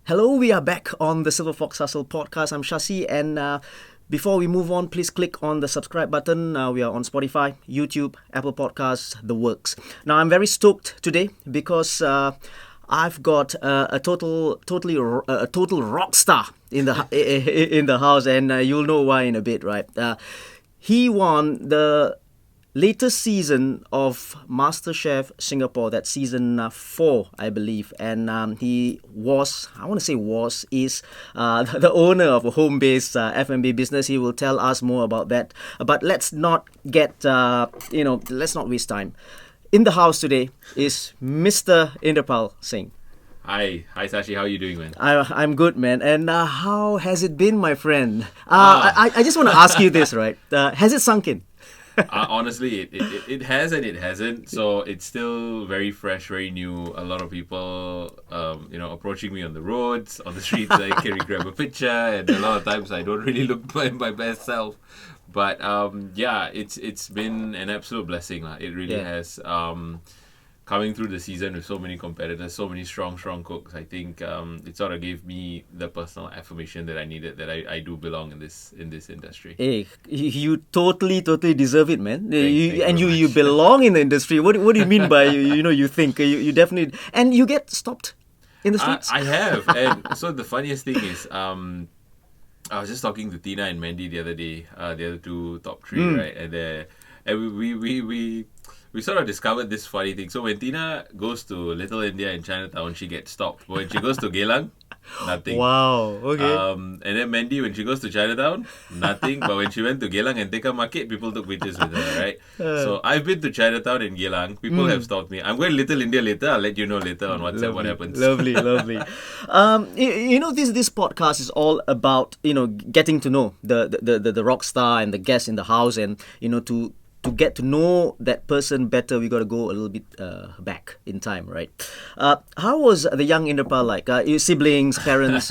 Hello, we are back on the Silverfox Hustle podcast. I'm Shashi, and before we move on, please click on the subscribe button. We are on Spotify, YouTube, Apple Podcasts, the works. Now, I'm very stoked today because I've got a total rock star in the in the house, and you'll know why in a bit, right? He won the latest season of MasterChef Singapore, that's season 4, I believe, and he is the owner of a home-based F&B business. He will tell us more about that. But let's not let's not waste time. In the house today is Mr. Inderpal Singh. Hi Sashi, how are you doing, man? I'm good, man. And how has it been, my friend? I just want to ask you this, right? Has it sunk in? Honestly, it has and it hasn't. So it's still very fresh, very new. A lot of people, approaching me on the roads, on the streets. I can grab a picture, and a lot of times I don't really look my best self. But it's been an absolute blessing, lah. It really has. Coming through the season with so many competitors, so many strong cooks, I think it sort of gave me the personal affirmation that I needed, that I do belong in this industry. Hey, you totally deserve it, man. You Much. belong in the industry. What do you mean by you think you definitely, and you get stopped in the streets? I have, and so the funniest thing is, I was just talking to Tina and Mandy the other day, the other two top 3, right? And we sort of discovered this funny thing. So when Tina goes to Little India in Chinatown, she gets stopped. But when she goes to Geylang, nothing. Wow. Okay. And then Mandy, when she goes to Chinatown, nothing. But when she went to Geylang and Tekka Market, people took pictures with her, right? So I've been to Chinatown and Geylang. People have stopped me. I'm going to Little India later. I'll let you know later on WhatsApp what happens. Lovely. This podcast is all about getting to know the rock star and the guest in the house, and to get to know that person better, we got to go a little bit back in time, right? How was the young Inderpal like? Your siblings, parents?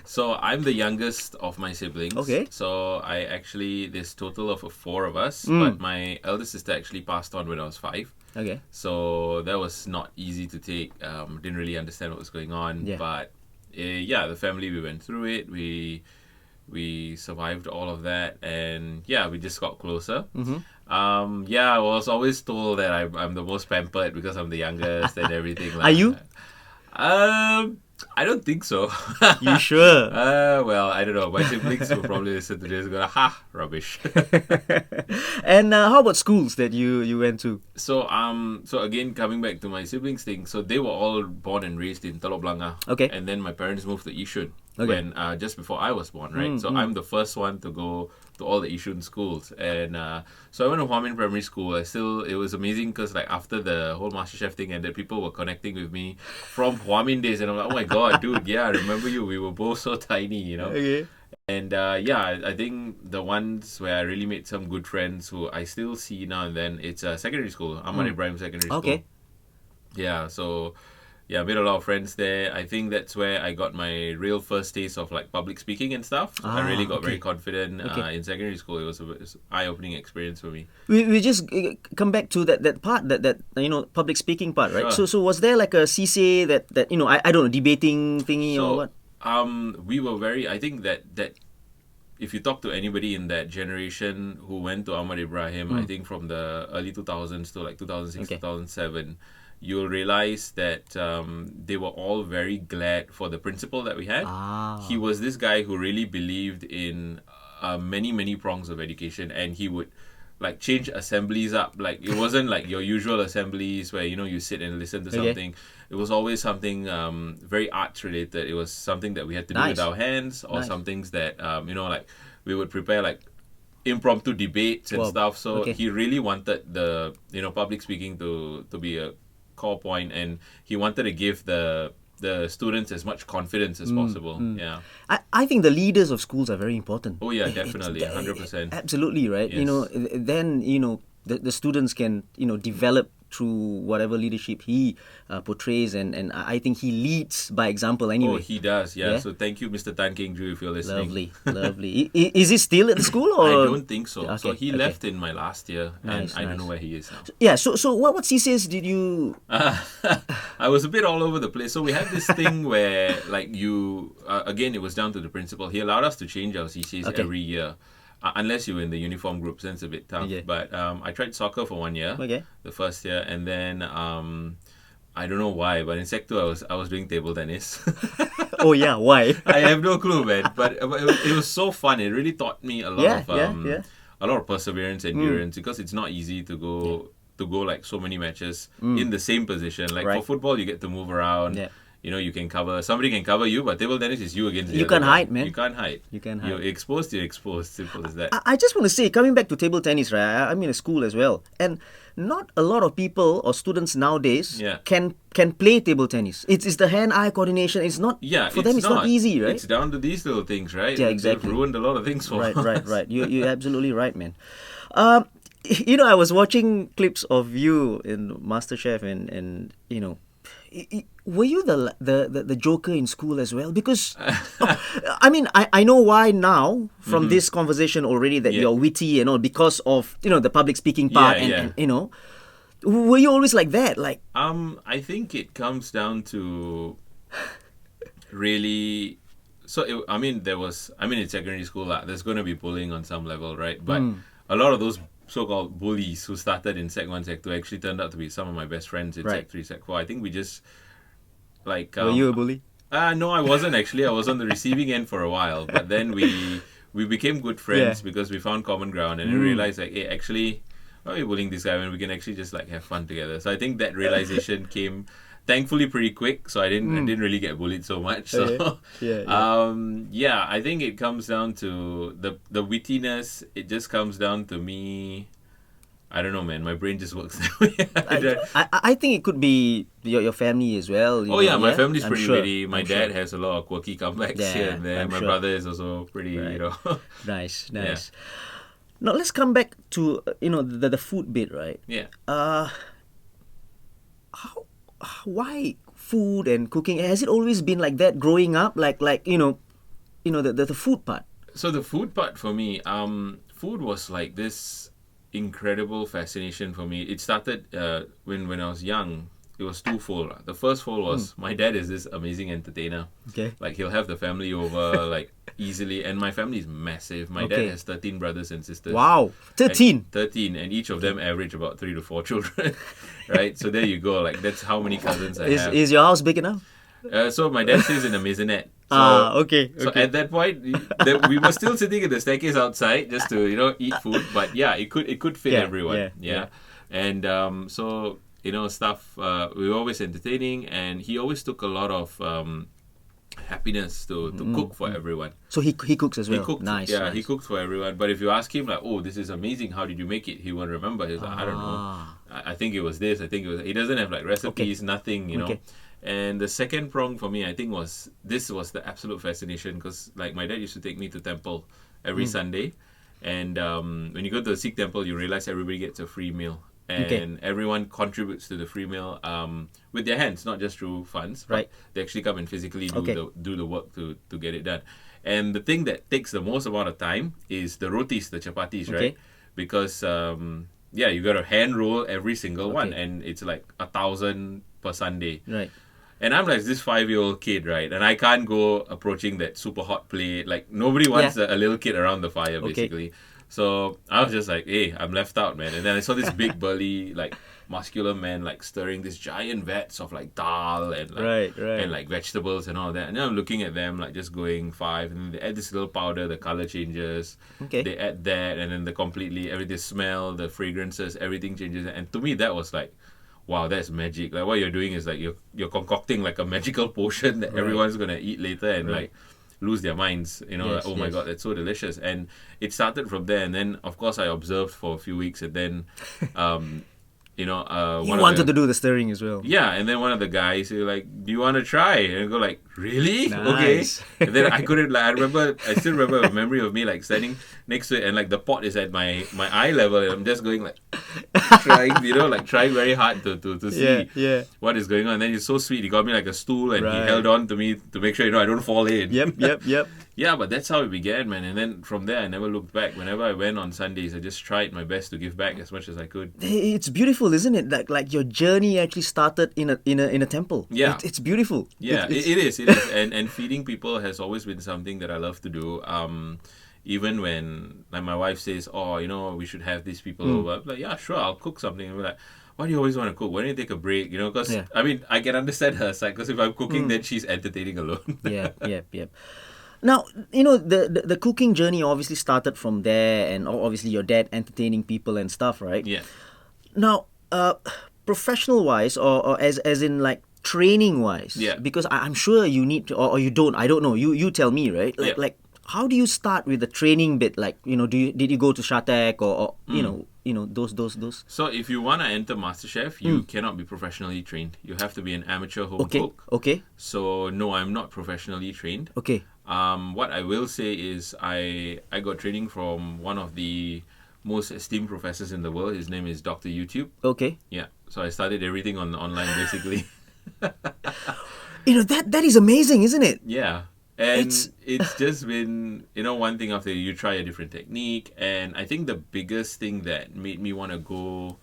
So I'm the youngest of my siblings. Okay. So there's total of 4 of us, but my eldest sister actually passed on when I was 5. Okay. So that was not easy to take. Didn't really understand what was going on. Yeah. But the family, we went through it. We survived all of that, and we just got closer. I was always told that I'm the most pampered because I'm the youngest and everything. Are you? I don't think so. You sure? Well, I don't know. My siblings will probably listen to this and go, rubbish. And how about schools that you went to? So again, coming back to my siblings thing, so they were all born and raised in Telok Blangah. Okay. And then my parents moved to Yishun when just before I was born, right? I'm the first one to go to all the Yishun schools, and so I went to Hua Min Primary School. It was amazing because after the whole MasterChef thing ended, people were connecting with me from Hua Min days, and I'm like, oh my god, dude, I remember you. We were both so tiny, Okay. And I think the ones where I really made some good friends who I still see now and then, it's secondary school, Ahmad Ibrahim Secondary School. Okay. Yeah, so I made a lot of friends there. I think that's where I got my real first taste of public speaking and stuff. I really got very confident in secondary school. It was an eye-opening experience for me. We just come back to that part, that public speaking part, right? Sure. So was there like a CCA that I don't know, debating thingy or what? We were I think that if you talk to anybody in that generation who went to Ahmad Ibrahim, I think from the early 2000s to 2006, 2007, you'll realize that they were all very glad for the principal that we had. He was this guy who really believed in many prongs of education, and he would change assemblies up. It wasn't like your usual assemblies where you sit and listen to something. It was always something very arts related. It was something that we had to do with our hands, or some things that we would prepare impromptu debates and stuff. So he really wanted the public speaking to be a core point, and he wanted to give the students as much confidence as possible. Yeah, I think the leaders of schools are very important. Oh yeah, definitely, 100%. Absolutely, right? Yes. Then the students can develop through whatever leadership he portrays, and I think he leads by example anyway. Oh, he does, yeah. Yeah? So thank you, Mr. Tan Keng Ju, if you're listening. Lovely. Is he still at the school? Or? I don't think so. Okay, So he okay. left in my last year, and Nice, I don't nice. know where he is now. Yeah, so what CCAs did you... I was a bit all over the place. So we had this thing where, like, again, it was down to the principal. He allowed us to change our CCAs Okay. every year. Unless you were in the uniform group, then it's a bit tough. Yeah. But I tried soccer for 1 year, Okay. the first year, and then I don't know why, but in Sec 2 I was doing table tennis. Oh yeah, why? I have no clue, man. But it was so fun. It really taught me a lot a lot of perseverance, endurance, because it's not easy to go like so many matches in the same position. Like Right. for football, you get to move around. Yeah. You know, you can cover. Somebody can cover you, but table tennis is you against the You other can't guy. hide, man. You can't hide. You can't hide. You're exposed. You're exposed. Simple as that. I just want to say, coming back to table tennis, right? I'm in a school as well, and not a lot of people or students nowadays Yeah. can play table tennis. It's the hand-eye coordination. It's not for them. It's not easy, right? It's down to these little things, right? Yeah, They've exactly. ruined a lot of things for Right. us. You're absolutely right, man. I was watching clips of you in MasterChef, and were you the joker in school as well? Because I mean, I know why now from this conversation already that you're witty and all because of the public speaking part, and were you always like that? Like, I think it comes down to really. So in secondary school, there's going to be bullying on some level, right? But a lot of those so-called bullies who started in Sec 1, Sec 2 actually turned out to be some of my best friends in Right. Sec 3, Sec 4. I think we just like. were you a bully? No, I wasn't actually. I was on the receiving end for a while, but then we became good friends because we found common ground, and we realized like, hey, actually, why are we bullying this guy when we can actually just like have fun together? So I think that realization came thankfully pretty quick. So I didn't really get bullied so much. So I think it comes down to the wittiness. It just comes down to me. I don't know, man. My brain just works that way. I think it could be your family as well. My family's I'm pretty sure. witty. My I'm dad sure. has a lot of quirky comebacks Yeah, here and there. I'm My sure. brother is also pretty, Nice. Now let's come back to the food bit, right? Yeah. Why food and cooking? Has it always been like that growing up? Like the food part. So the food part for me, food was like this incredible fascination for me. It started when I was young. It was twofold. The first fold was my dad is this amazing entertainer. Okay. Like he'll have the family over like easily, and my family is massive. My dad has 13 brothers and sisters. Wow, 13. 13, and each of them average about 3 to 4 children. Right? So there you go. Like that's how many cousins I have. Is your house big enough? So my dad stays in a maisonette. So, okay. So at that point, we were still sitting in the staircase outside just to eat food. But yeah, it could fit everyone. Yeah. And so stuff. We were always entertaining, and he always took a lot of happiness to cook for everyone. So he cooks as well. He cooked, Nice. he cooked for everyone. But if you ask him like, "Oh, this is amazing. How did you make it?" He won't remember. He's like, "I don't know. I think it was this. I think it was." He doesn't have like recipes, nothing. Okay. And the second prong for me, I think, was the absolute fascination, because like my dad used to take me to temple every Sunday, and when you go to the Sikh temple, you realize everybody gets a free meal. And everyone contributes to the free meal with their hands, not just through funds. Right. They actually come and physically do the work to get it done. And the thing that takes the most amount of time is the rotis, the chapatis, right? Because you got to hand roll every single one, and it's like 1,000 per Sunday. Right. And I'm like this 5-year-old kid, right? And I can't go approaching that super hot plate. Like nobody wants a little kid around the fire, basically. So I was just like, hey, I'm left out, man. And then I saw this big burly, like muscular man, like stirring this giant vats of like dal and like and like vegetables and all that. And then I'm looking at them like just going 5, and then they add this little powder, the color changes. They add that, and then the smell, the fragrances, everything changes. And to me, that was like, wow, that's magic. Like what you're doing is like you're concocting like a magical potion that everyone's gonna eat later and like lose their minds. Like, oh my god, that's so delicious. And it started from there. And then of course I observed for a few weeks, and then you know, You wanted to do the stirring as well. yeah, and then one of the guys, he was like, "Do you want to try?" And I go like, "Really? Nice. Okay." And then I couldn't like. I still remember a memory of me like standing next to it, and like the pot is at my eye level, and I'm just going like trying, like trying very hard to see what is going on. And then he's so sweet. He got me like a stool, and he Right. held on to me to make sure I don't fall in. Yep. Yeah, but that's how it began, man. And then from there, I never looked back. Whenever I went on Sundays, I just tried my best to give back as much as I could. It's beautiful, isn't it? Like your journey actually started in a temple. Yeah. It's beautiful. Yeah, It's- it is. And feeding people has always been something that I love to do. Even when like my wife says, "Oh, we should have these people over," I'm like, "Yeah, sure, I'll cook something." And we're like, "Why do you always want to cook? Why don't you take a break?" Because Yeah. I mean, I can understand her side. Because if I'm cooking, then she's entertaining alone. Yep. Now, the cooking journey obviously started from there, and obviously your dad entertaining people and stuff, right? Yeah. Now, professional wise, or as in like training wise, Yeah. because I'm sure you need to, or you don't. I don't know. You tell me, right? Yeah. Like how do you start with the training bit? Like did you go to Shatek or those? So if you want to enter MasterChef, you cannot be professionally trained. You have to be an amateur home cook. Okay. So no, I'm not professionally trained. Okay. What I will say is I got training from one of the most esteemed professors in the world. His name is Dr. YouTube. Okay. Yeah. So I studied everything online basically. That is amazing, isn't it? Yeah. And It's- it's just been, one thing after you try a different technique. And I think the biggest thing that made me want to go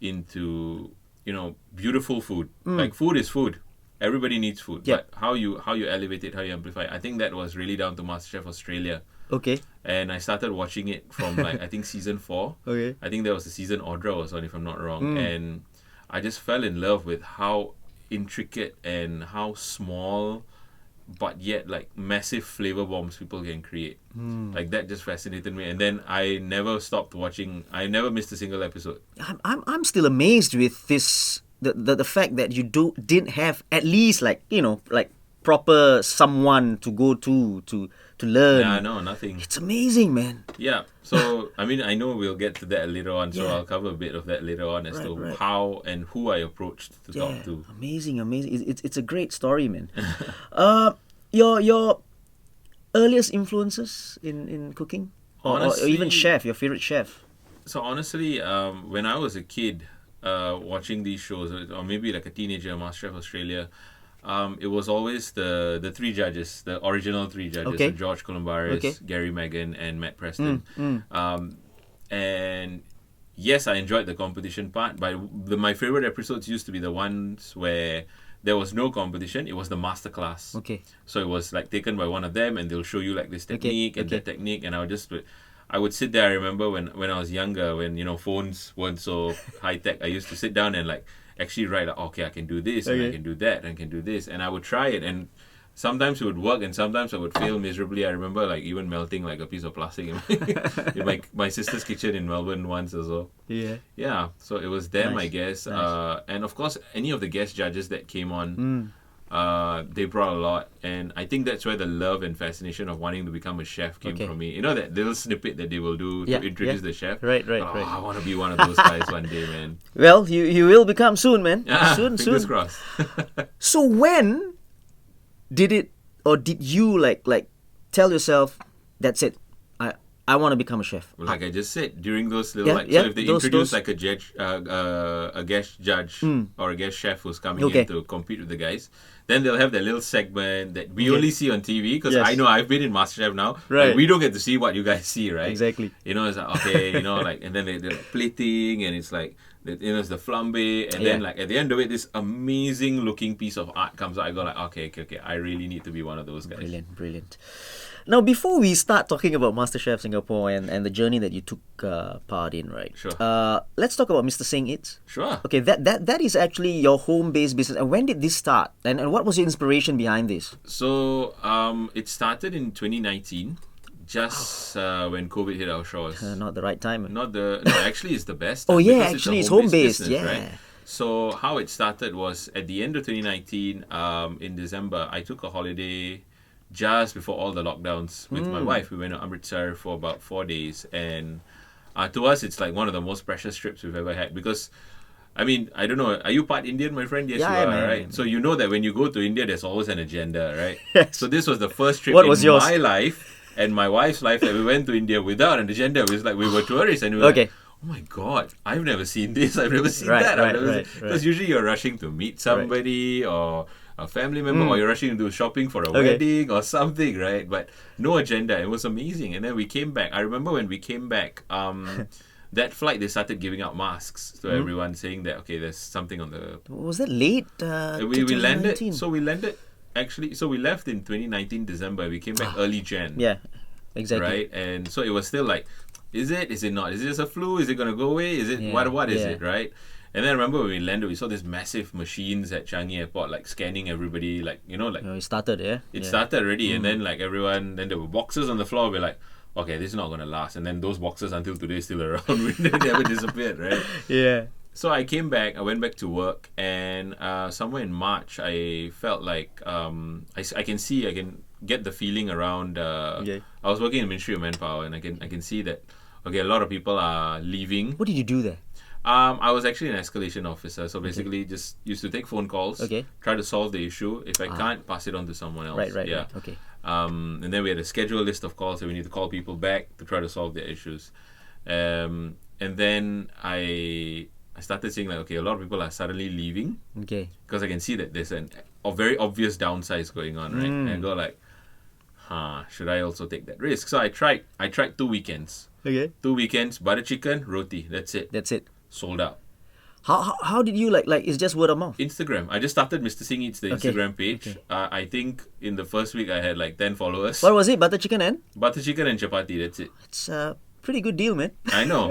into, beautiful food. Like food is food. Everybody needs food. Yeah. But how you elevate it, how you amplify it, I think that was really down to MasterChef Australia. Okay. And I started watching it from like I think season 4. Okay. I think there was the season Audra was on, if I'm not wrong. And I just fell in love with how intricate and how small but yet like massive flavor bombs people can create. Like that just fascinated me. And then I never stopped watching. I never missed a single episode. I'm still amazed with this the fact that you didn't have at least like proper someone to go to learn. Yeah, no, nothing. It's amazing, man. Yeah. So I mean, I know we'll get to that later on. So Yeah. I'll cover a bit of that later on as to Right. how and who I approached to talk to. Amazing. It's a great story, man. Your earliest influences in cooking, or even Honestly- chef, your favorite chef. So honestly, when I was a kid, watching these shows, or maybe like a teenager, MasterChef Australia, it was always the three judges, the original three judges, Okay. so George Columbaris, Okay. Gary Megan, and Matt Preston. And yes, I enjoyed the competition part, but my favorite episodes used to be the ones where there was no competition. It was the masterclass. Okay. So it was like taken by one of them, and they'll show you like this technique and okay. that technique, and I would sit there. I remember when I was younger, when phones weren't so high tech, I used to sit down and like actually write like, okay, I can do this, and I Okay. can do that, and I can do this, and I would try it, and sometimes it would work, and sometimes I would fail miserably. I remember like even melting like a piece of plastic in my sister's kitchen in Melbourne once as well. Yeah. Yeah, so it was them, Nice, I guess. nice. And of course, any of the guest judges that came on, they brought a lot. And I think that's where the love and fascination of wanting to become a chef came Okay. from me. That little snippet that they will do Yeah, to introduce yeah. the chef. Right. I want to be one of those guys one day, man. Well, you will become soon, man. Soon. Fingers crossed. So when did it, or did you like tell yourself, that's it, I want to become a chef? Like I just said, during those little Yeah, so if they those- introduce those- like a guest judge or a guest chef who's coming Okay. in to compete with the guys, then they'll have that little segment that we Okay. only see on TV, because Yes. I know I've been in MasterChef now. Right. Like, we don't get to see what you guys see, right? Exactly. It's like, okay, like, and then they're like plating, and it's like, it's the flambe, and then Yeah. like at the end of it, this amazing looking piece of art comes out. I go like, okay, I really need to be one of those guys. Brilliant. Now, before we start talking about MasterChef Singapore and the journey that you took part in, right? Sure. Let's talk about Mr. Singh Eats. Sure. Okay, that is actually your home-based business. And when did this start? And what was your inspiration behind this? So it started in 2019, just when COVID hit our shores. Not the right time. Actually it's the best. Oh, time, yeah, because actually it's a home-based home-based, business, yeah. right? So how it started was at the end of 2019, in December, I took a holiday just before all the lockdowns with my wife. We went to Amritsar for about 4 days, and to us it's like one of the most precious trips we've ever had, because I mean, I don't know. Are you part Indian, my friend? Yes, Yeah, you I are, am, right? So you know that when you go to India, there's always an agenda, right? Yes. So this was the first trip What in was yours? my life and my wife's life that we went to India without an agenda. It was like we were tourists and we were Okay. like, oh my God, I've never seen this. I've never seen Right, that. right, Because right. usually you're rushing to meet somebody or a family member or you're rushing to do shopping for a wedding or something, right? But no agenda. It was amazing. And then we came back. I remember when we came back, that flight, they started giving out masks to everyone, saying that, okay, there's something on the... Was that late? We landed. 2019? So we landed, actually, so we left in 2019 December. We came back early Jan. Yeah, exactly. Right? And so it was still like, is it? Is it not? Is it just a flu? Is it going to go away? Is it... Yeah, What is yeah. it, right? And then I remember when we landed, we saw these massive machines at Changi Airport, like scanning everybody, like, you know, like... It started, yeah? It started already, and then like everyone, then there were boxes on the floor. We're like, okay, this is not going to last. And then those boxes until today still around. They never disappeared, right? Yeah. So I came back, I went back to work, and somewhere in March, I felt like I can get the feeling around. Okay. I was working in the Ministry of Manpower, and I can see that, okay, a lot of people are leaving. What did you do there? I was actually an escalation officer, so basically just used to take phone calls, try to solve the issue. If I can't, pass it on to someone else. Right. Yeah. Okay. And then we had a scheduled list of calls that we need to call people back to try to solve their issues. And then I started seeing like, okay, a lot of people are suddenly leaving. Okay. Because I can see that there's a very obvious downside going on, right? And I go like, should I also take that risk? So I tried 2 weekends. Okay. 2 weekends, butter chicken, roti. That's it. Sold out. How did you like it's just word of mouth? Instagram. I just started Mr. Singh Eats, the Okay. Instagram page. Okay. I think in the first week I had like 10 followers. What was it? Butter chicken and? Butter chicken and chapati, that's it. It's a pretty good deal, man. I know.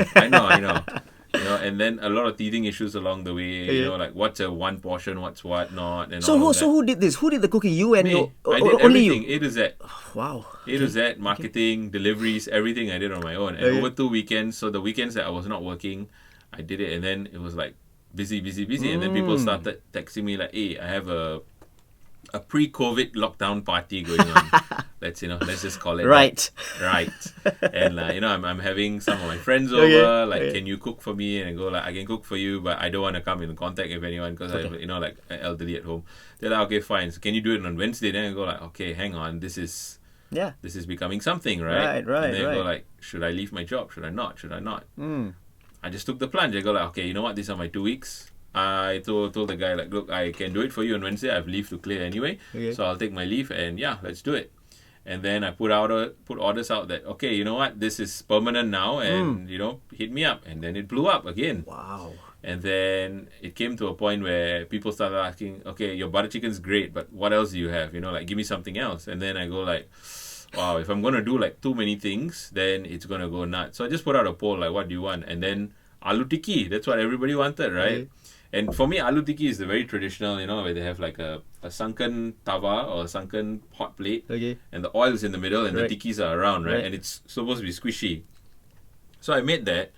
You know, and then a lot of teething issues along the way. You know, like what's a one portion, what's what not, and all of that. So who did this? Who did the cooking? You and Me. your I did only everything, you? A to Z. Wow. A to Z, marketing, deliveries, everything I did on my own. And over 2 weekends, so the weekends that I was not working, I did it, and then it was like busy. And then people started texting me like, hey, I have a pre-COVID lockdown party going on. Let's just call it Right. that. Right. And I'm having some of my friends over. Can you cook for me? And I go like, I can cook for you, but I don't want to come in contact with anyone because I have like an elderly at home. They're like, okay, fine. So can you do it on Wednesday? Then I go like, okay, hang on. This is becoming something, right? Right. And then I go like, should I leave my job? Should I not? I just took the plunge. I go like, okay, you know what? These are my 2 weeks. I told the guy like, look, I can do it for you on Wednesday. I have leave to clear anyway, so I'll take my leave and let's do it. And then I put orders out that, okay, you know what, this is permanent now, and hit me up. And then it blew up again. Wow. And then it came to a point where people started asking, okay, your butter chicken's great, but what else do you have? Like give me something else. And then I go like, wow, if I'm gonna do like too many things, then it's gonna go nuts. So I just put out a poll like, what do you want? And then aloo tikki. That's what everybody wanted, right? And for me, aloo tikki is the very traditional, where they have like a sunken tawa or a sunken hot plate, and the oil is in the middle, and the tikkis are around, right? And it's supposed to be squishy. So I made that.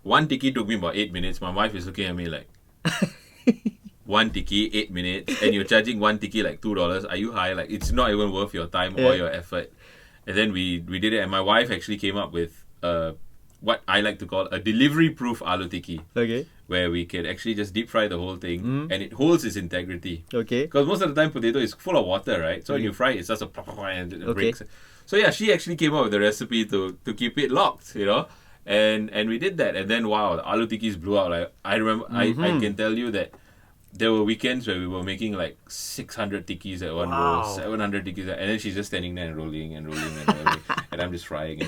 One tikki took me about 8 minutes. My wife is looking at me like, one tikki, 8 minutes, and you're charging one tikki like $2. Are you high? Like, it's not even worth your time or your effort. And then we did it, and my wife actually came up with what I like to call a delivery-proof aloo tikki. Okay. Where we can actually just deep fry the whole thing, and it holds its integrity. Okay. Because most of the time, potato is full of water, right? So when you fry it, it's just and it breaks. So yeah, she actually came up with the recipe to keep it locked, and we did that. And then wow, the aloo tikkis blew out. Like I remember, I can tell you that there were weekends where we were making like 600 tikkis at one go, 700 tikkis, and then she's just standing there and rolling, and I'm just frying.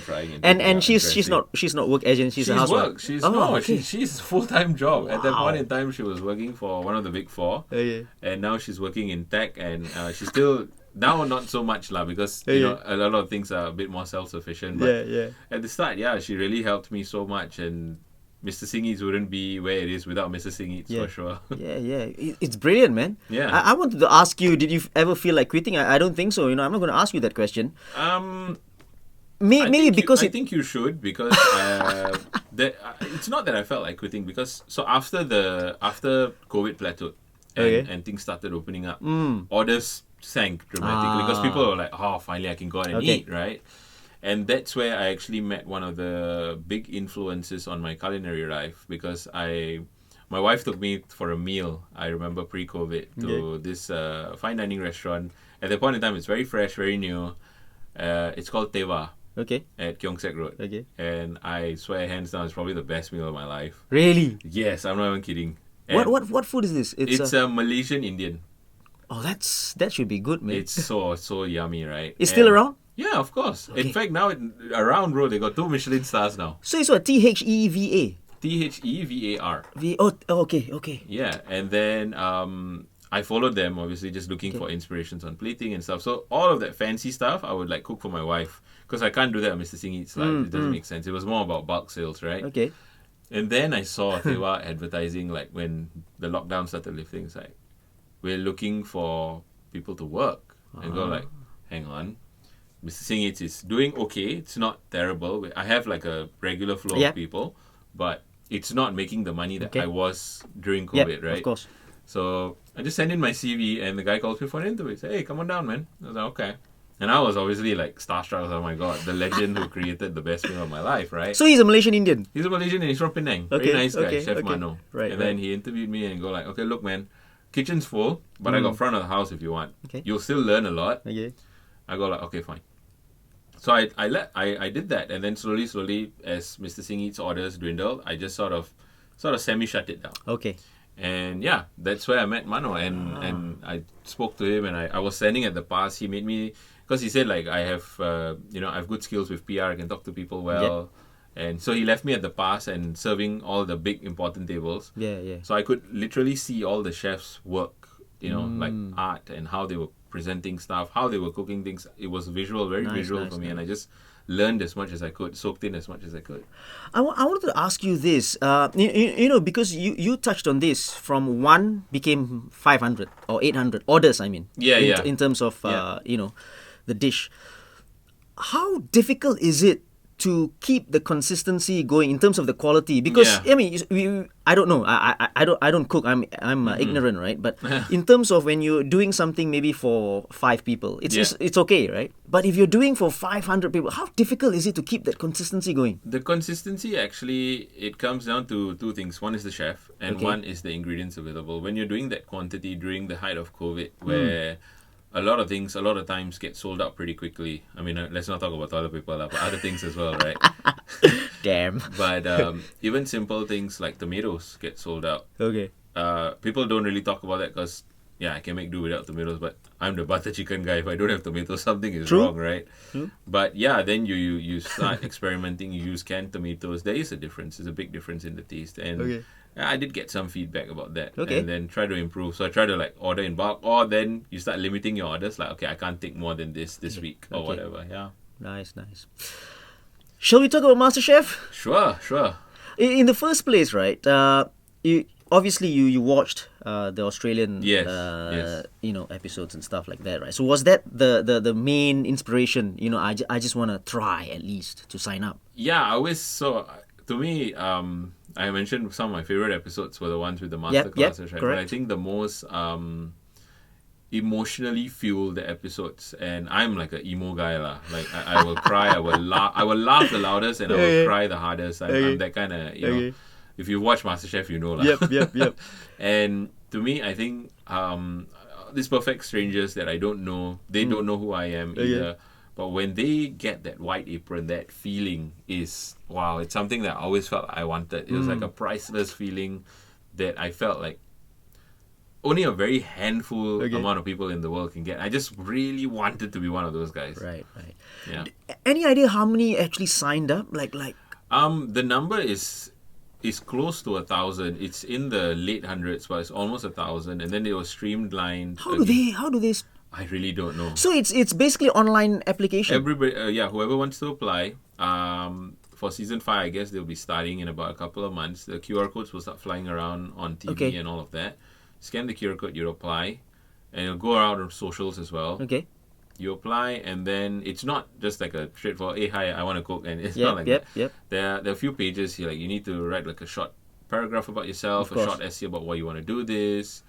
And she's not work agent. She's a housewife. She's full-time job. At that point in time, she was working for one of the big four, and now she's working in tech, and she's still now not so much because a lot of things are a bit more self-sufficient. But at the start, she really helped me so much, and Mr. Singh Eats wouldn't be where it is without Mr. Singh Eats, for sure. It's brilliant, man. Yeah. I wanted to ask you, did you ever feel like quitting? I don't think so. I'm not going to ask you that question. Maybe because I think you should, because it's not that I felt like quitting, because after COVID plateaued and things started opening up, orders sank dramatically because people were like, oh, finally I can go out and eat, right? And that's where I actually met one of the big influences on my culinary life, because I my wife took me for a meal. I remember pre-COVID to this fine dining restaurant. At that point in time, it's very fresh, very new. It's called Teva. Okay. At Keong Saik Road. Okay. And I swear, hands down, it's probably the best meal of my life. Really? Yes, I'm not even kidding. And What food is this? it's a Malaysian Indian. Oh, that should be good, man. It's so yummy, right? It's still around? Yeah, of course. Okay. In fact, now around road they got 2 Michelin stars now. So it's what? THEVA? THEVAR. Okay. Yeah, and then I followed them, obviously, just looking for inspirations on plating and stuff. So all of that fancy stuff, I would like cook for my wife because I can't do that at Mr. Singh Eats. It doesn't make sense. It was more about bulk sales, right? Okay. And then I saw Tewa advertising like when the lockdown started lifting. It's like, we're looking for people to work. And go like, hang on. Mr. Singh Eats is doing okay. It's not terrible. I have like a regular flow of people, but it's not making the money that I was during COVID, right? Of course. So I just sent in my CV and the guy calls me for an interview. He said, hey, come on down, man. I was like, okay. And I was obviously like starstruck. I was like, oh my God, the legend who created the best meal of my life, right? So he's a Malaysian Indian? He's a Malaysian and he's from Penang. Okay, Very nice guy, Chef okay. Mano. Right, and then he interviewed me and go like, okay, look, man, kitchen's full, but I got front of the house if you want. Okay. You'll still learn a lot. Okay. I go like, okay, fine. So I did that, and then slowly as Mr. Singh Eats orders dwindled, I just sort of semi shut it down. Okay. And yeah, that's where I met Mano, and I spoke to him, and I was standing at the pass. He made me, because he said like I have I have good skills with PR. I can talk to people well, and so he left me at the pass and serving all the big important tables. Yeah. So I could literally see all the chefs work, like art and how they were presenting stuff, how they were cooking things. It was visual, very visual for me, and I just learned as much as I could, soaked in as much as I could. I wanted to ask you this, because you touched on this, from 1 became 500 or 800 orders, I mean. In terms of, the dish. How difficult is it to keep the consistency going in terms of the quality? Because I mean, I don't know. I don't cook. I'm ignorant, right? But in terms of when you're doing something maybe for 5 people, it's okay, right? But if you're doing for 500 people, how difficult is it to keep that consistency going? The consistency actually, it comes down to 2 things. One is the chef, and one is the ingredients available. When you're doing that quantity during the height of COVID, where a lot of times get sold out pretty quickly. I mean, let's not talk about toilet paper, but other things as well, right? Damn. But even simple things like tomatoes get sold out. Okay. People don't really talk about that because, I can make do without tomatoes, but I'm the butter chicken guy. If I don't have tomatoes, something is wrong, right? True. But then you start experimenting. You use canned tomatoes. There is a difference. There's a big difference in the taste. And I did get some feedback about that. Okay. And then try to improve. So I try to like order in bulk, or then you start limiting your orders. Like, okay, I can't take more than this week or whatever. Yeah. Nice. Shall we talk about MasterChef? Sure. In the first place, right? You watched the Australian episodes and stuff like that, right? So was that the main inspiration? I just want to try at least to sign up. Yeah, to me, I mentioned some of my favorite episodes were the ones with the master classes, right? Correct. But I think the most emotionally fueled the episodes, and I'm like an emo guy lah. Like I will cry, I will laugh the loudest, and I will cry the hardest. I'm that kind of know. If you watch MasterChef, you know lah. Yep. And to me, I think these perfect strangers that I don't know, they don't know who I am either. But when they get that white apron, that feeling is, wow, it's something that I always felt I wanted. It was like a priceless feeling that I felt like only a very handful amount of people in the world can get. I just really wanted to be one of those guys. Right. Yeah. Any idea how many actually signed up? The number is close to 1,000. It's in the late hundreds, but it's almost 1,000. And then they were streamlined. How do they? I really don't know. So it's basically online application. Everybody, whoever wants to apply. For season 5, I guess they'll be starting in about a couple of months. The QR codes will start flying around on TV and all of that. Scan the QR code, you apply, and it'll go around on socials as well. Okay. You apply, and then it's not just like a straightforward, hey, hi, I want to cook, and it's not like that. There are a few pages here, like you need to write like a short paragraph about yourself, a short essay about why you want to do this.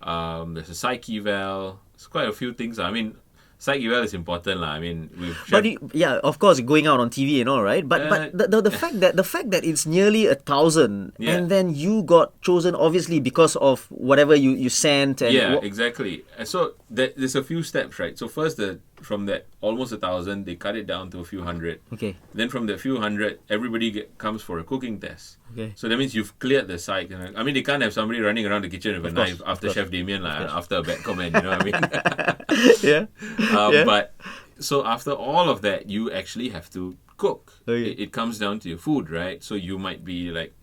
There's a psych eval. It's quite a few things. I mean, psych eval is important lah. I mean, But yeah, of course, going out on TV and all, right? But the fact that it's nearly 1,000, Yeah. and then you got chosen obviously because of whatever you sent and exactly. And so there's a few steps, right? So first, from that almost 1,000, they cut it down to a few hundred. Okay. Then from the few hundred, everybody comes for a cooking test. Okay. So that means you've cleared the site. I mean, they can't have somebody running around the kitchen with a knife after Chef Damien, after a bad comment. You know what I mean? Yeah. But so after all of that, you actually have to cook. Okay. It comes down to your food, right? So you might be like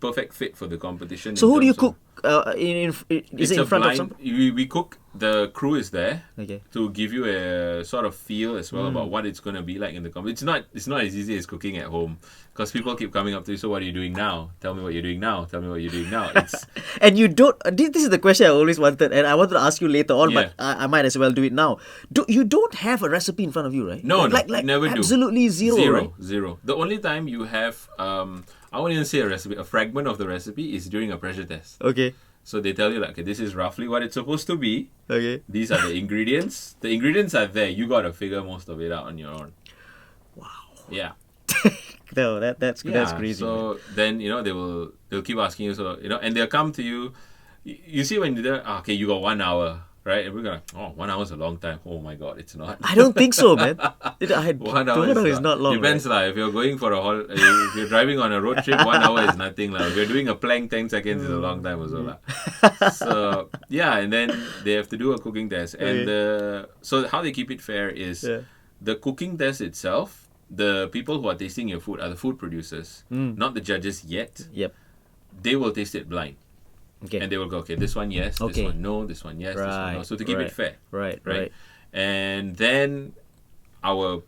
perfect fit for the competition. So who do you cook? Is it in front of some? We cook. The crew is there to give you a sort of feel as well about what it's going to be like in the competition. It's not as easy as cooking at home, because people keep coming up to you. So what are you doing now? Tell me what you're doing now. Tell me what you're doing now. It's and you don't. This is the question I always wanted, and I wanted to ask you later on, but I might as well do it now. You don't have a recipe in front of you, right? No, like never absolutely do. zero, right? Zero. The only time you have I won't even say a recipe. A fragment of the recipe is during a pressure test. Okay. So they tell you like, okay, this is roughly what it's supposed to be. Okay. These are the ingredients. The ingredients are there. You got to figure most of it out on your own. Wow. Yeah. No, that's crazy. So then they'll keep asking you. So and they'll come to you. You see when they're okay, you got 1 hour, right? And we're gonna 1 hour is a long time. Oh my God, it's not. I don't think so, man. 1 hour is not long. Depends lah. If you're going for if you're driving on a road trip, 1 hour is nothing lah. If you're doing a plank, 10 seconds is a long time also lah. So yeah, and then they have to do a cooking test, and so how they keep it fair is the cooking test itself. The people who are tasting your food are the food producers, not the judges yet. Yep. They will taste it blind. Okay. And they will go, okay, this one yes, this one no, this one yes, this one no. So to keep it fair. Right. And then our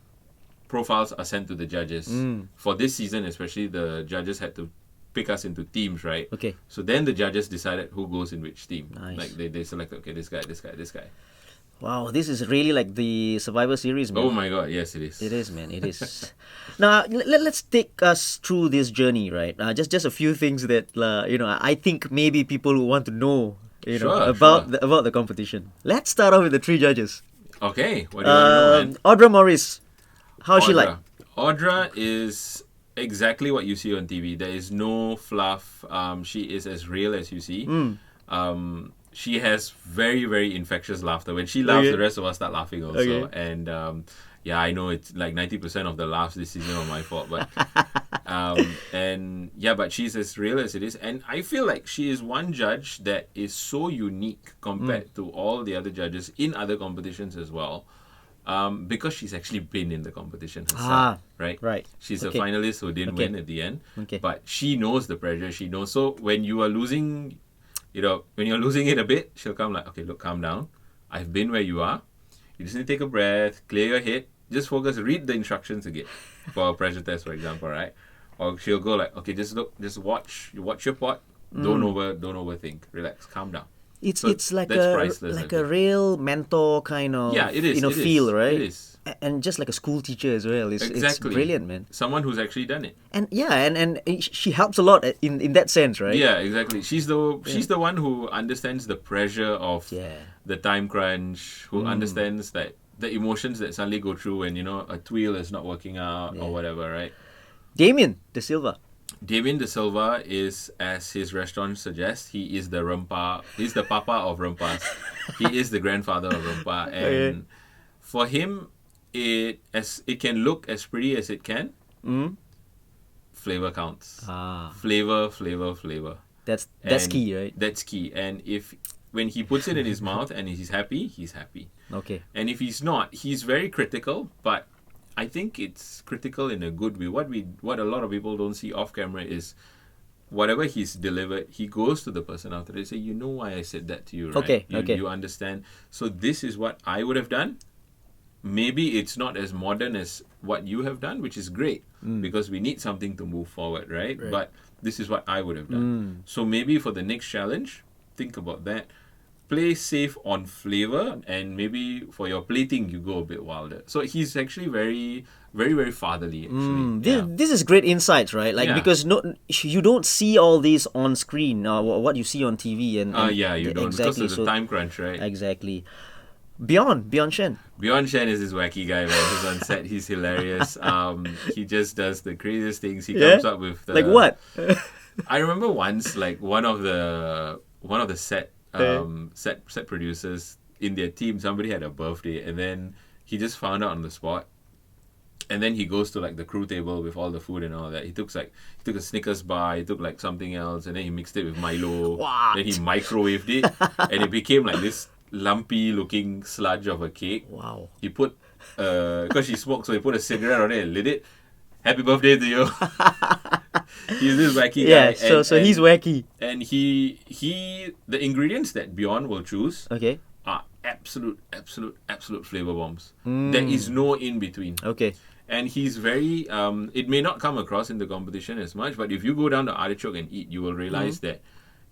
profiles are sent to the judges. For this season especially, the judges had to pick us into teams, right? Okay. So then the judges decided who goes in which team. Nice. Like they selected, okay, this guy, this guy, this guy. Wow, this is really like the Survivor series, man. Oh my God, yes it is. It is, man. It is. Now, let's take us through this journey, right? Just a few things that I think maybe people who want to know, about the competition. Let's start off with the three judges. Okay, what do you want to know, man? Audra Morris, how's she like? Audra is exactly what you see on TV. There is no fluff. She is as real as you see. She has very, very infectious laughter. When she laughs, the rest of us start laughing also. And I know it's like 90% of the laughs this season are my fault. But but she's as real as it is. And I feel like she is one judge that is so unique compared to all the other judges in other competitions as well. Because she's actually been in the competition herself, right? Right. She's a finalist who didn't win at the end. But she knows the pressure. She knows. So when you are losing... when you're losing it a bit, she'll come like, okay, look, calm down. I've been where you are. You just need to take a breath, clear your head, just focus, read the instructions again for a pressure test, for example, right? Or she'll go like, okay, just watch your pot. Don't overthink. Relax, calm down. It's like a real mentor kind of feel, right? It is. And just like a school teacher as well. Exactly. It's brilliant, man. Someone who's actually done it. And and she helps a lot in that sense, right? Yeah, exactly. She's the one who understands the pressure of the time crunch, who understands that the emotions that suddenly go through when a tweel is not working out or whatever, right? Damien De Silva. Damien De Silva is, as his restaurant suggests, he is the rempa. He's the papa of rempas. He is the grandfather of rempa, and for him, it can look as pretty as it can. Flavor counts. Flavor. That's key, right? That's key. And when he puts it in his mouth and he's happy, he's happy. Okay. And if he's not, he's very critical, but I think it's critical in a good way. What a lot of people don't see off camera is whatever he's delivered, he goes to the person after they say, you know why I said that to you, right? You understand. So this is what I would have done. Maybe it's not as modern as what you have done, which is great because we need something to move forward, right? But this is what I would have done. So maybe for the next challenge, think about that. Play safe on flavor, and maybe for your plating you go a bit wilder. So he's actually very, very, very fatherly. Actually, this is great insights, right? Like because you don't see all these on screen. What you see on TV, and you don't because of the time crunch, right? Exactly. Beyond Shen. Beyond Shen is this wacky guy, man. He's on set. He's hilarious. He just does the craziest things. He comes up with like what? I remember once, like one of the set producers in their team, somebody had a birthday, and then he just found out on the spot. And then he goes to like the crew table with all the food and all that. He took a Snickers bar, he took like something else, and then he mixed it with Milo. What? Then he microwaved it, and it became like this lumpy looking sludge of a cake. Wow. He put because she smoked, so he put a cigarette on it and lit it. Happy birthday to you. He's this wacky guy. Yeah, so he's wacky. And he the ingredients that Beyond will choose are absolute flavor bombs. There is no in between. Okay. And he's very it may not come across in the competition as much, but if you go down to Artichoke and eat, you will realize that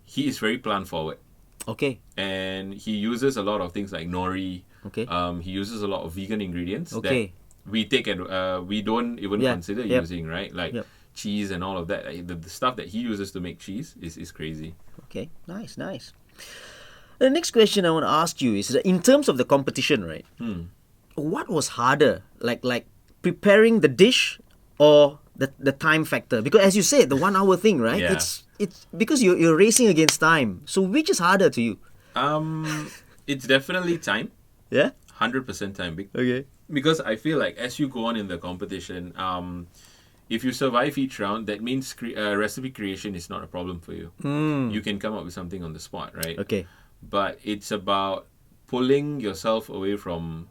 he is very plant forward. Okay. And he uses a lot of things like nori. Okay. He uses a lot of vegan ingredients Okay. that we take and we don't even consider using, right? Like cheese and all of that. Like the stuff that he uses to make cheese is crazy. Okay. Nice. The next question I want to ask you is that in terms of the competition, right? What was harder? Like preparing the dish or the time factor? Because as you said, the 1 hour thing, right? Yeah. It's because you're racing against time. So which is harder to you? It's definitely time. Yeah? 100% time. Okay. Because I feel like as you go on in the competition, if you survive each round, that means recipe creation is not a problem for you. You can come up with something on the spot, right? Okay. But it's about pulling yourself away from,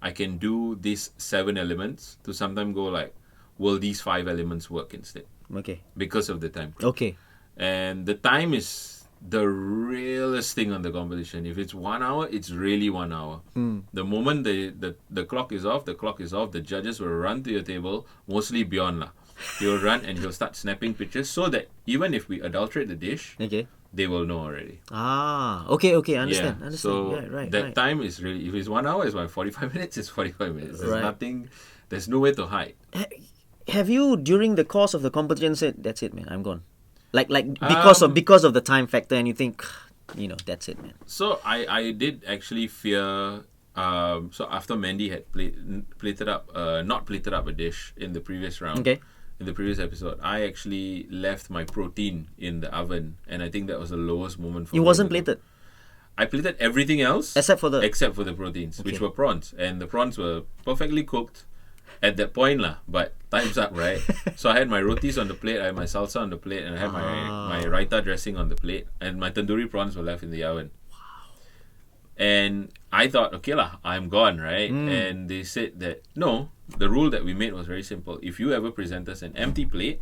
I can do these 7 elements, to sometimes go like, will these 5 elements work instead? Okay. Because of the time. Okay. And the time is the realest thing on the competition. If it's 1 hour, it's really 1 hour. The moment the clock is off, the judges will run to your table, mostly Beyond lah. He'll run and he'll start snapping pictures so that even if we adulterate the dish, they will know already. Okay, understand. So right. time is really, if it's 1 hour, it's 45 minutes, it's 45 minutes. There's Right. nothing, there's nowhere to hide. Have you, during the course of the competition, said, that's it, man, I'm gone? Like because of the time factor, and you think, that's it, man. So I did actually fear. So after Mandy had not plated up a dish in the previous round, in the previous episode, I actually left my protein in the oven, and I think that was the lowest moment for me. It wasn't plated? I plated everything else Except for the proteins, which were prawns, and the prawns were perfectly cooked at that point lah. But time's up, right? So I had my rotis on the plate, I had my salsa on the plate, and I had my raita dressing on the plate, and my tandoori prawns were left in the oven. And I thought, okay lah, I'm gone, right? And they said that no, the rule that we made was very simple. If you ever present us an empty plate,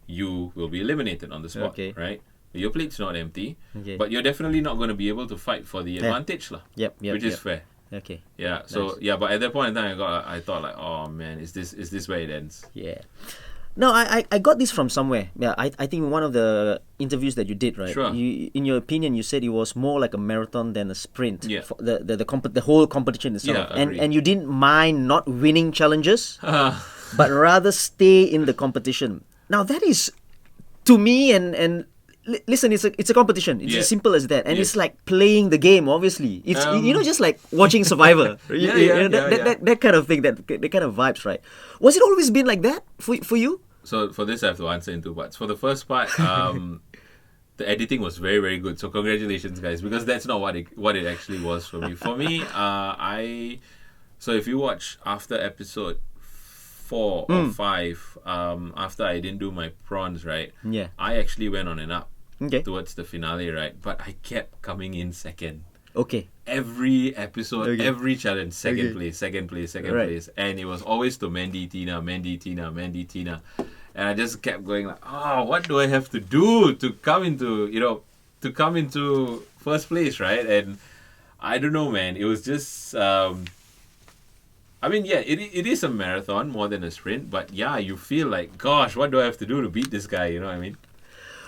you will be eliminated on the spot, right? Your plate's not empty, but you're definitely not going to be able to fight for the advantage lah. Which is fair. Okay. Yeah. So Nice. but at that point in time, I thought like, oh man, is this where it ends? Yeah. No, I got this from somewhere. Yeah, I think one of the interviews that you did, right? Sure. You, in your opinion, you said it was more like a marathon than a sprint. Yeah. For the whole competition itself. Yeah, agreed. And you didn't mind not winning challenges, but rather stay in the competition. Now that is, to me, and listen, it's a competition. It's as simple as that, and it's like playing the game. Obviously, it's just like watching Survivor. That kind of thing. That kind of vibes, right? Was it always been like that for you? So for this, I have to answer in 2 parts. For the first part, the editing was very, very good. So congratulations, guys, because that's not what it actually was for me. For me, so if you watch after episode 4 or 5, after I didn't do my prawns, right? Yeah. I actually went on and up towards the finale, right? But I kept coming in second. Okay. Every episode, every challenge, second place, and it was always to Mandy, Tina. And I just kept going like, oh, what do I have to do to come into first place, right? And I don't know, man. It was just, it is a marathon more than a sprint, but yeah, you feel like, gosh, what do I have to do to beat this guy? You know what I mean?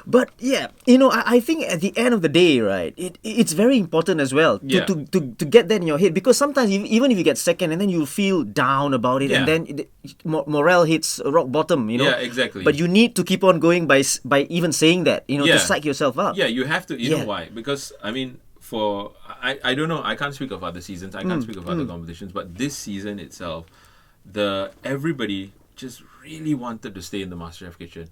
But yeah, I think at the end of the day, right, it's very important as well to get that in your head, because sometimes even if you get second and then you feel down about it, and then morale hits rock bottom, Yeah, exactly. But you need to keep on going by even saying that, to psych yourself up. Yeah, you have to. You know why? Because, I mean, I don't know. I can't speak of other seasons. I can't speak of other competitions. But this season itself, everybody just really wanted to stay in the MasterChef kitchen.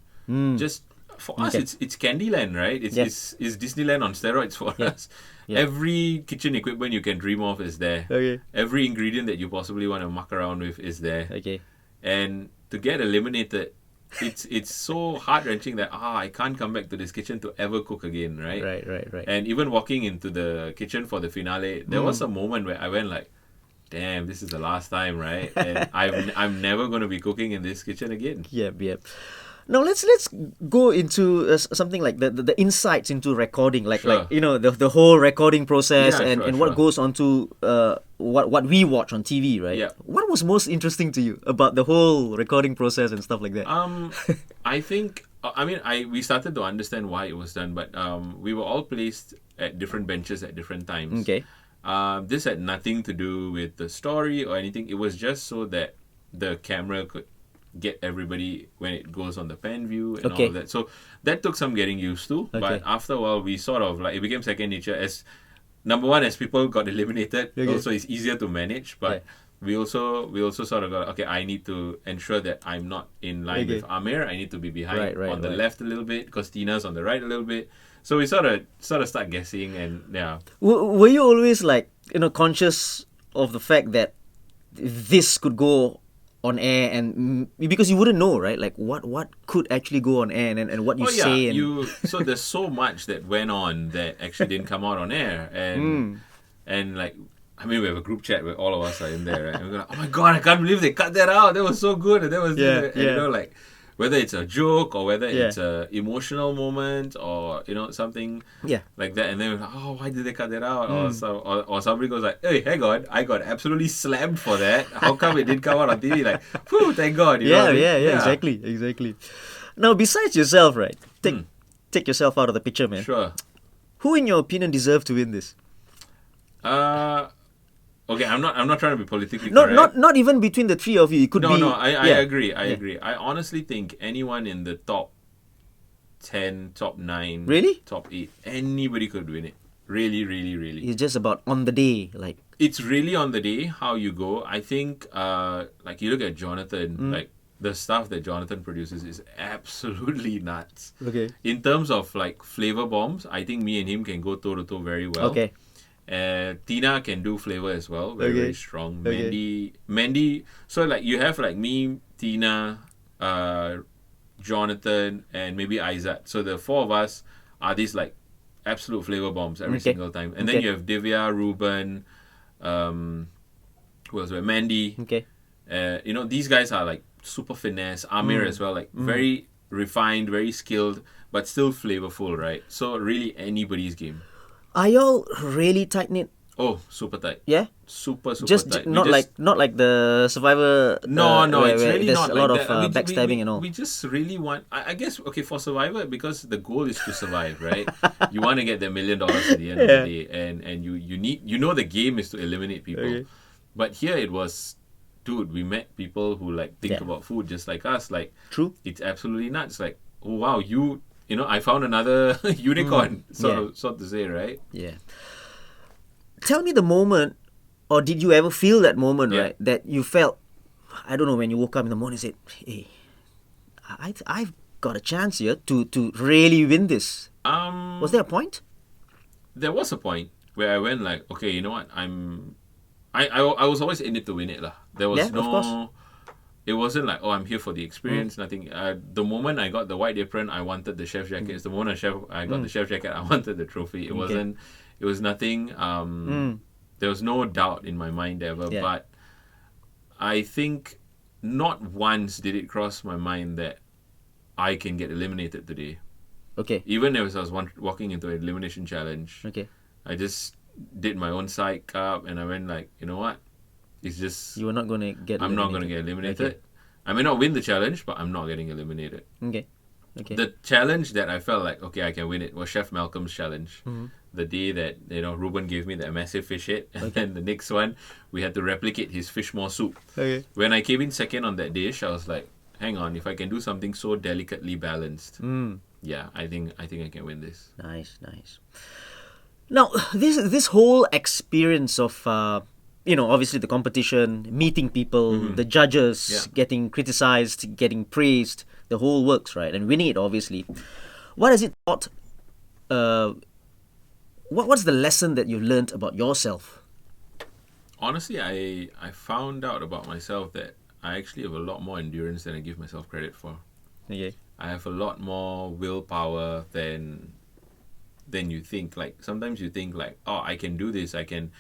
Just for us, it's Candyland, right? It's Disneyland on steroids for us. Yeah. Every kitchen equipment you can dream of is there. Okay. Every ingredient that you possibly want to muck around with is there. Okay. And to get eliminated, it's so heart wrenching that I can't come back to this kitchen to ever cook again, right? Right. And even walking into the kitchen for the finale, there was a moment where I went like, damn, this is the last time, right? And I'm never going to be cooking in this kitchen again. Yep. Now let's go into something like the insights into recording, like the whole recording process and what goes on to what we watch on TV, right? Yeah. What was most interesting to you about the whole recording process and stuff like that? I think we started to understand why it was done, but we were all placed at different benches at different times. Okay. This had nothing to do with the story or anything. It was just so that the camera could get everybody when it goes on the pan view and all of that. So that took some getting used to. But after a while, we sort of it became second nature. As number one, as people got eliminated, also it's easier to manage. But we also sort of got I need to ensure that I'm not in line with Amir. I need to be behind on the left a little bit because Tina's on the right a little bit. So we sort of start guessing and Were you always conscious of the fact that this could go on air, and because you wouldn't know, right? Like what could actually go on air and what you say. So there's so much that went on that actually didn't come out on air, and like we have a group chat where all of us are in there, right? And we're like, oh my god, I can't believe they cut that out. That was so good. And that was and, whether it's a joke or whether it's a emotional moment or something like that, and then we're like, oh, why did they cut that out? Or somebody goes like, hey, hang on, I got absolutely slammed for that. How come it didn't come out on TV? Like, whew, thank God. Exactly. Now, besides yourself, right? Take yourself out of the picture, man. Sure. Who, in your opinion, deserved to win this? Okay, I'm not trying to be politically correct. Not even between the three of you. It could be. I agree. I agree. I honestly think anyone in the top 10, top 9, really, top 8, anybody could win it. Really, really, really. It's just about on the day, like. It's really on the day how you go. I think, you look at Jonathan, like the stuff that Jonathan produces is absolutely nuts. Okay. In terms of flavor bombs, I think me and him can go toe to toe very well. Okay. Tina can do flavor as well, very strong. Mandy. So you have me, Tina, Jonathan, and maybe Aizat. So the four of us are these absolute flavor bombs every single time. And then you have Divya, Ruben, who else? Mandy. Okay. These guys are super finesse. Amir as well, very refined, very skilled, but still flavorful, right? So really anybody's game. Are y'all really tight knit? Oh, super tight. Yeah, super just tight. Not like the Survivor. No, it's really there's not a lot like of that. backstabbing and all. We just really want. I guess for Survivor, because the goal is to survive, right? You want to get the $1 million at the end of the day, and you need the game is to eliminate people. Okay. But here it was, dude. We met people who think about food just like us. True. It's absolutely nuts. Oh wow, I found another unicorn, sort to say, right? Yeah. Tell me the moment, or did you ever feel that moment, right? That you felt, I don't know, when you woke up in the morning and said, hey, I've got a chance here to really win this. Was there a point? There was a point where I went okay, you know what? I was always in it to win it, lah. There was no. Of course. It wasn't I'm here for the experience, nothing. The moment I got the white apron, I wanted the chef jacket. It's the moment I got the chef jacket, I wanted the trophy. It wasn't, it was nothing, there was no doubt in my mind ever. Yeah. But I think not once did it cross my mind that I can get eliminated today. Okay. Even as I was walking into an elimination challenge, I just did my own psych up and I went you know what? It's just... You were not going to get eliminated. I'm not going to get eliminated. Okay. I may not win the challenge, but I'm not getting eliminated. Okay. The challenge that I felt okay, I can win it was Chef Malcolm's challenge. Mm-hmm. The day that, Ruben gave me that massive fish head. And then the next one, we had to replicate his fish maw soup. Okay. When I came in second on that dish, I was like, hang on, if I can do something so delicately balanced, I think I can win this. Nice. Now, this whole experience of obviously the competition, meeting people, the judges, Yeah. getting criticized, getting praised, the whole works, right, and winning it, obviously. What has it taught? Uh, what's the lesson that you've learned about yourself? Honestly, I found out about myself that I actually have a lot more endurance than I give myself credit for. Okay. I have a lot more willpower than you think. Like sometimes you think like, oh, I can do this. I can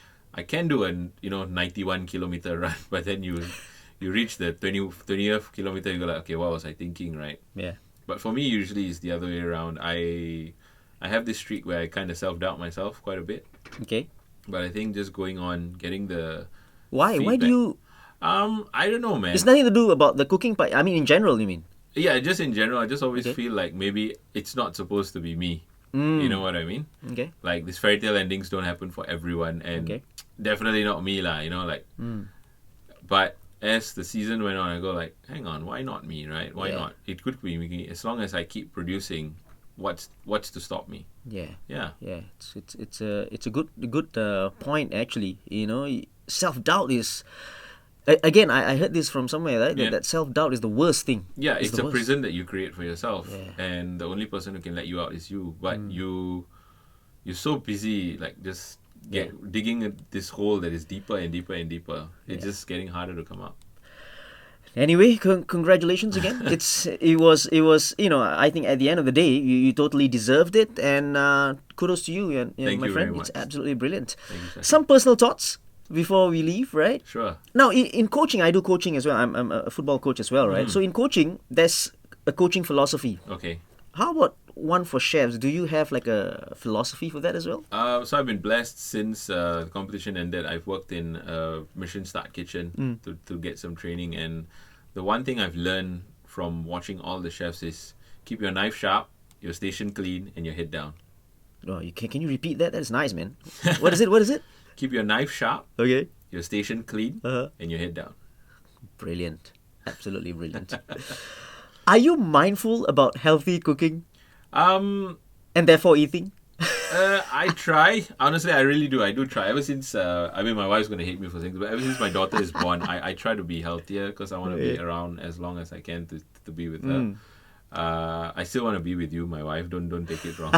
do a 91-kilometer run, but then you reach the 20th kilometer, you go like, okay, what was I thinking, right? Yeah. But for me, usually it's the other way around. I have this streak where I kind of self-doubt myself quite a bit. Okay. But I think just going on, getting the Why? Why do feedback. you? I don't know, man. It's nothing to do about the cooking part. I mean, in general, you mean? Yeah, just in general, I just always Okay. feel like maybe it's not supposed to be me. You know what I mean? Okay. Like these fairy tale endings don't happen for everyone, and Okay. definitely not me, lah. Like. But as the season went on, I go like, hang on, why not me, right? Why Yeah. not? It could be me as long as I keep producing. What's to stop me? Yeah. Yeah. Yeah. It's a good point actually. Self doubt is. Again, I heard this from somewhere, right? Yeah. That self doubt is the worst thing. Yeah, it's the a worst. prison that you create for yourself, Yeah. and the only person who can let you out is you. But you're so busy, like just digging this hole that is deeper and deeper and deeper. It's just getting harder to come up. Anyway, congratulations again. It was I think at the end of the day you totally deserved it, and kudos to you and Thank my you friend. very It's much. absolutely brilliant. Thank you, Shashi. Some personal thoughts before we leave, right? Sure. Now in coaching, I do coaching as well. I'm a football coach as well, right? So in coaching, there's a coaching philosophy. Okay. How about one for chefs? Do you have like a philosophy for that as well? So I've been blessed since the competition ended. I've worked in a Mission Start kitchen to get some training, and the one thing I've learned from watching all the chefs is keep your knife sharp, your station clean, and your head down. Oh, can you repeat that? That's nice, man. What is it? What is it? Keep your knife sharp, Okay. your station clean, Uh-huh. and your head down. Brilliant. Absolutely brilliant. Are you mindful about healthy cooking Um, and therefore eating? I try. Honestly, I really do. I do try. Ever since, my wife's going to hate me for things, but ever since my daughter is born, I try to be healthier because I want to be around as long as I can to be with her. I still want to be with you, my wife. Don't take it wrong.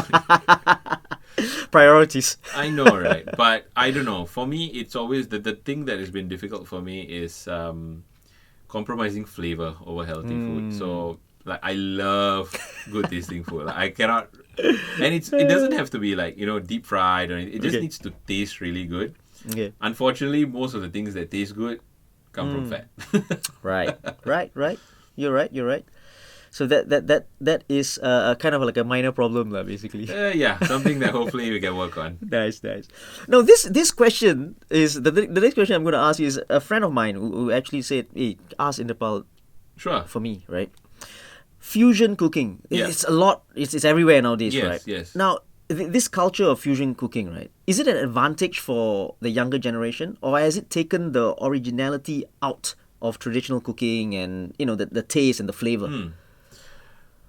Priorities. I know, right? But I don't know. For me, it's always the thing that has been difficult for me is compromising flavor over healthy food. So, like, I love good tasting food. Like, I cannot, and it doesn't have to be like deep fried or anything. It just Okay. needs to taste really good. Okay. Unfortunately, most of the things that taste good come from fat. Right. Right. You're right. So that is kind of like a minor problem, lah, basically. Yeah, something that hopefully we can work on. Nice. Now this question is the next question I'm going to ask you is a friend of mine who actually said, "Hey, ask Inderpal Sure. for me, right? Fusion cooking. Yeah. It's a lot. It's everywhere nowadays, Yes, right? yes. Now this culture of fusion cooking, right? Is it an advantage for the younger generation, or has it taken the originality out of traditional cooking and the taste and the flavor?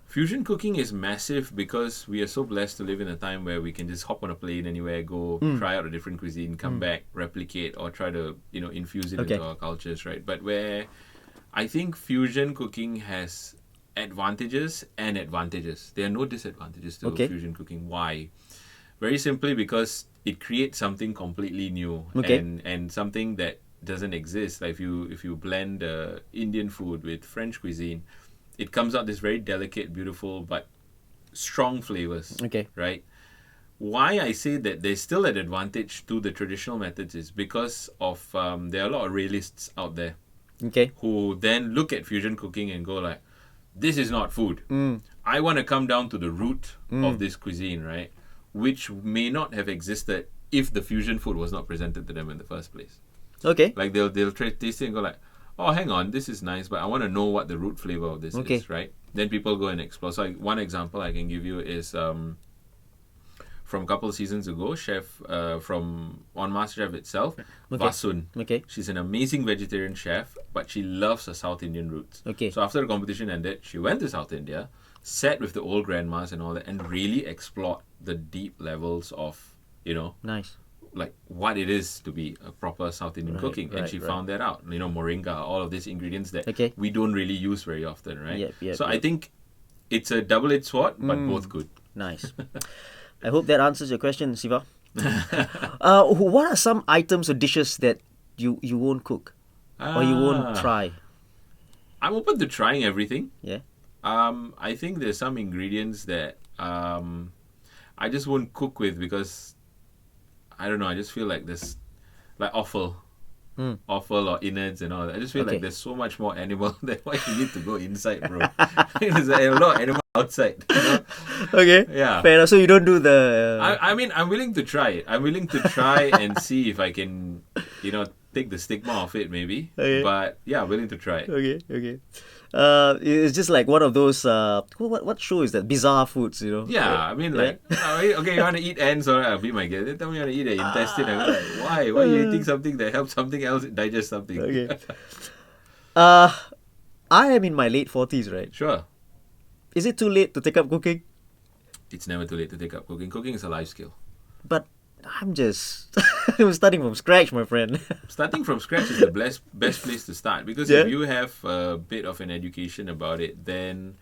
Fusion cooking is massive because we are so blessed to live in a time where we can just hop on a plane anywhere, go try out a different cuisine, come back, replicate, or try to infuse it Okay. into our cultures, right? But where I think fusion cooking has advantages and advantages. There are no disadvantages to Okay. fusion cooking. Why? Very simply because it creates something completely new Okay. and something that doesn't exist. Like if you blend Indian food with French cuisine, it comes out this very delicate, beautiful, but strong flavors. Okay. Right? Why I say that there's still an advantage to the traditional methods is because of there are a lot of realists out there Okay. who then look at fusion cooking and go like, this is not food. I want to come down to the root of this cuisine, right? Which may not have existed if the fusion food was not presented to them in the first place. Okay. Like they'll taste it and go like, oh, hang on, this is nice, but I want to know what the root flavor of this Okay. is, right? Then people go and explore. So one example I can give you is from a couple of seasons ago, chef from on MasterChef itself, Vasun. Okay. She's an amazing vegetarian chef, but she loves her South Indian roots. Okay. So after the competition ended, she went to South India, sat with the old grandmas and all that, and really explored the deep levels of Nice. like what it is to be a proper South Indian cooking, and she found that out. Moringa, all of these ingredients that we don't really use very often, right? So I think it's a double-edged sword, but both good. Nice. I hope that answers your question, Siva. What are some items or dishes that you won't cook or you won't try? I'm open to trying everything. Yeah. I think there's some ingredients that I just won't cook with because I don't know. I just feel like there's like offal or innards and all that. I just feel like there's so much more animal than what you need to go inside, bro. There's a lot of animal outside. Okay. Yeah. Fair enough. So you don't do the. I mean, I'm willing to try it. I'm willing to try and see if I can, take the stigma off it, maybe. Okay. But yeah, willing to try it. Okay. It's just like one of those. What show is that? Bizarre Foods, Yeah, I mean, like, okay, you want to eat ants, or I'll be my guest. They tell me you want to eat an intestine. I'm like, why? Why are you eating something that helps something else digest something? Okay. I am in my late 40s, right? Sure. Is it too late to take up cooking? It's never too late to take up cooking. Cooking is a life skill. But I'm just I'm starting from scratch, my friend. Starting from scratch is the best place to start, because if you have a bit of an education about it, then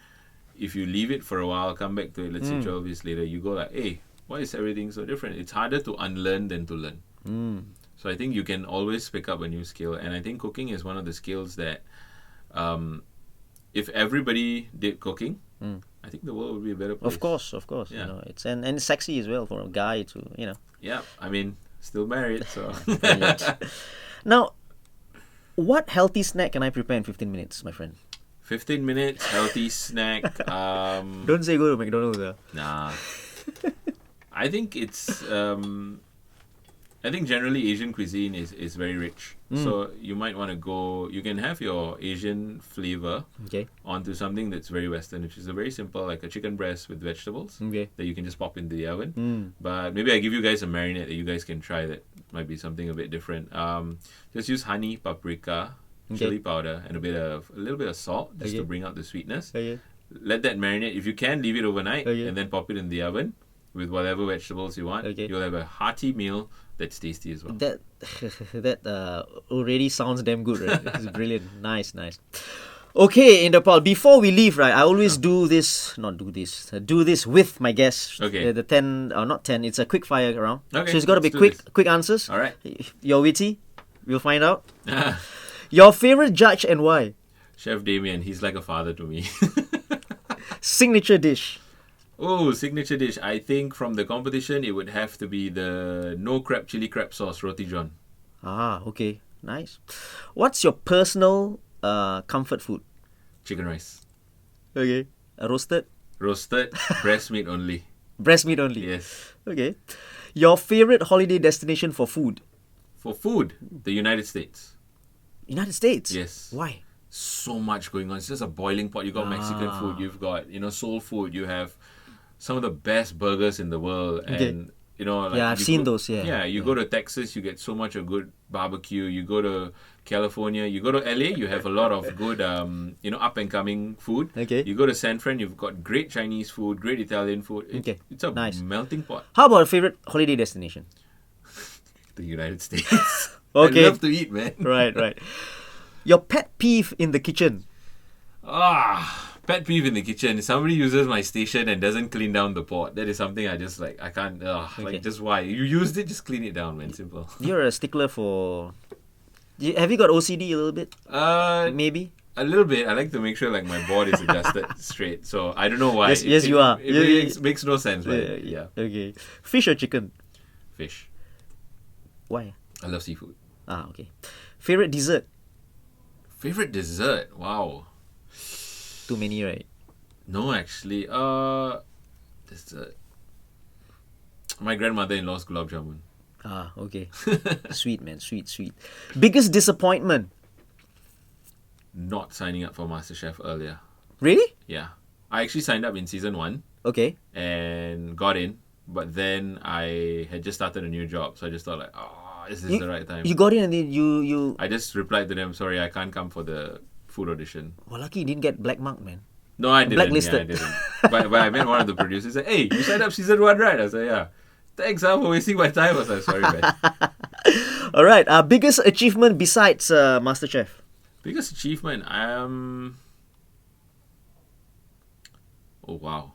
if you leave it for a while, come back to it, let's say 12 years later, you go like, hey, why is everything so different? It's harder to unlearn than to learn. So I think you can always pick up a new skill, and I think cooking is one of the skills that if everybody did cooking, I think the world would be a better place. Of course. Yeah. It's and it's sexy as well for a guy to. Yeah, I mean, still married, so. Now, what healthy snack can I prepare in 15 minutes, my friend? 15 minutes, healthy snack. Don't say go to McDonald's. Nah. I think it's. I think generally Asian cuisine is very rich. So you might want to go. You can have your Asian flavor onto something that's very Western, which is a very simple, like a chicken breast with vegetables that you can just pop into the oven. But maybe I give you guys a marinade that you guys can try. That might be something a bit different. Just use honey, paprika, chili powder, and a little bit of salt just to bring out the sweetness. Let that marinate. If you can, leave it overnight and then pop it in the oven with whatever vegetables you want. You'll have a hearty meal that's tasty as well. That already sounds damn good, right? It's brilliant. Nice. Okay, Inderpal, before we leave, right, I always do this with my guests. Okay. The 10, or not 10, it's a quick fire round. Okay, so it's got to be quick answers. All right. You're witty, we'll find out. Your favorite judge and why? Chef Damien, he's like a father to me. Signature dish. Oh, signature dish. I think from the competition, it would have to be the no crab chili crab sauce roti john. Okay. Nice. What's your personal comfort food? Chicken rice. Okay. Roasted? Roasted, breast meat only. Breast meat only? Yes. Okay. Your favorite holiday destination for food? For food, the United States. United States? Yes. Why? So much going on. It's just a boiling pot. You've got Mexican food. You've got, soul food. You have some of the best burgers in the world. And, like I've seen those, Yeah, you go to Texas, you get so much of good barbecue. You go to California, you go to LA, you have a lot of good, up and coming food. Okay. You go to San Fran, you've got great Chinese food, great Italian food. It's a melting pot. How about a favorite holiday destination? The United States. Okay. I love to eat, man. Right. Your pet peeve in the kitchen? Pet peeve in the kitchen. If somebody uses my station and doesn't clean down the pot, that is something I just I can't, just why? You used it, just clean it down, man. Simple. You're a stickler for... Have you got OCD a little bit? Maybe? A little bit. I like to make sure my board is adjusted straight. So I don't know why. Yes, you are. It makes no sense, but yeah. Okay. Fish or chicken? Fish. Why? I love seafood. Okay. Favorite dessert? Favorite dessert? Wow. Too many, right? No, actually. Dessert. My grandmother-in-law's gulab jamun. Okay. Sweet, man. Sweet. Biggest disappointment? Not signing up for MasterChef earlier. Really? Yeah. I actually signed up in season 1. Okay. And got in. But then I had just started a new job. So I just thought is this the right time? You got in and then you... I just replied to them, sorry, I can't come for the food audition. Well, lucky you didn't get black mark, man. No, I didn't. Blacklisted. Yeah, I didn't. but I met one of the producers. Said, hey, you signed up season 1, right? I said, yeah. Thanks, for wasting my time. I was like, sorry, man. All right. Biggest achievement besides MasterChef? Biggest achievement, oh wow,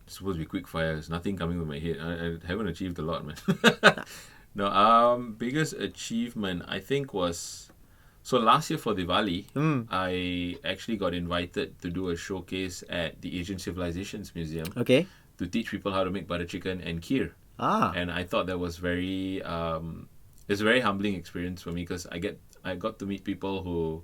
it's supposed to be quick fire. There's nothing coming to my head. I haven't achieved a lot, man. No, biggest achievement I think was, so last year for Diwali, I actually got invited to do a showcase at the Asian Civilizations Museum Okay. to teach people how to make butter chicken and kheer. And I thought that was it's a very humbling experience for me, because I got to meet people who,